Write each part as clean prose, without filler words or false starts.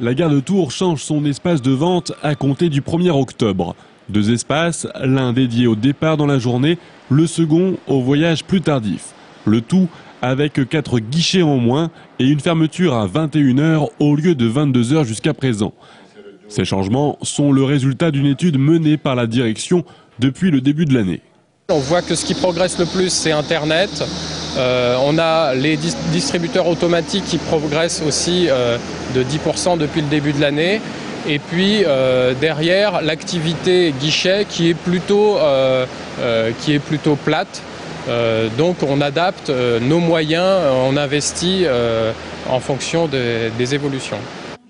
La gare de Tours change son espace de vente à compter du 1er octobre. 2 espaces, l'un dédié au départ dans la journée, le second au voyage plus tardif. Le tout avec 4 guichets en moins et une fermeture à 21 h au lieu de 22 h jusqu'à présent. Ces changements sont le résultat d'une étude menée par la direction depuis le début de l'année. On voit que ce qui progresse le plus, c'est Internet. On a les distributeurs automatiques qui progressent aussi de 10% depuis le début de l'année. Et puis derrière, l'activité guichet qui est plutôt plate. Donc on adapte nos moyens, on investit en fonction des évolutions.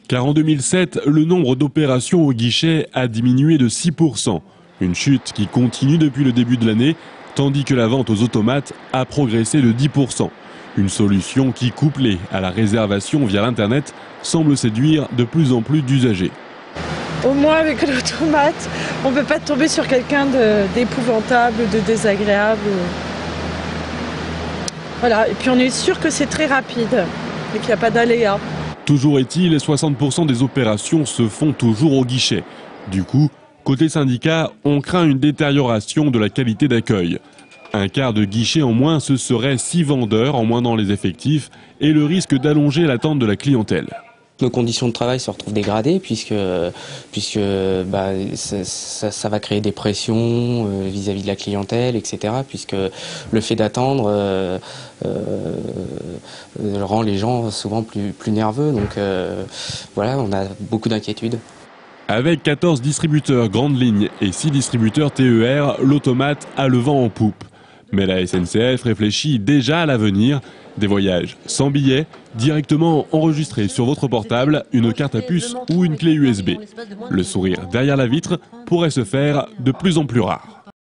Car en 2007, le nombre d'opérations au guichet a diminué de 6%. Une chute qui continue depuis le début de l'année, tandis que la vente aux automates a progressé de 10%. Une solution qui, couplée à la réservation via l'Internet, semble séduire de plus en plus d'usagers. Au moins avec l'automate, on ne peut pas tomber sur quelqu'un d'épouvantable, de désagréable. Voilà, et puis on est sûr que c'est très rapide et qu'il n'y a pas d'aléas. Toujours est-il, 60% des opérations se font toujours au guichet. Du coup, côté syndicat, on craint une détérioration de la qualité d'accueil. Un quart de guichet en moins, ce serait 6 vendeurs en moins dans les effectifs et le risque d'allonger l'attente de la clientèle. Nos conditions de travail se retrouvent dégradées puisque ça va créer des pressions vis-à-vis de la clientèle, etc. Puisque le fait d'attendre rend les gens souvent plus nerveux. Donc voilà, on a beaucoup d'inquiétudes. Avec 14 distributeurs grandes lignes et 6 distributeurs TER, l'automate a le vent en poupe. Mais la SNCF réfléchit déjà à l'avenir. Des voyages sans billets, directement enregistrés sur votre portable, une carte à puce ou une clé USB. Le sourire derrière la vitre pourrait se faire de plus en plus rare.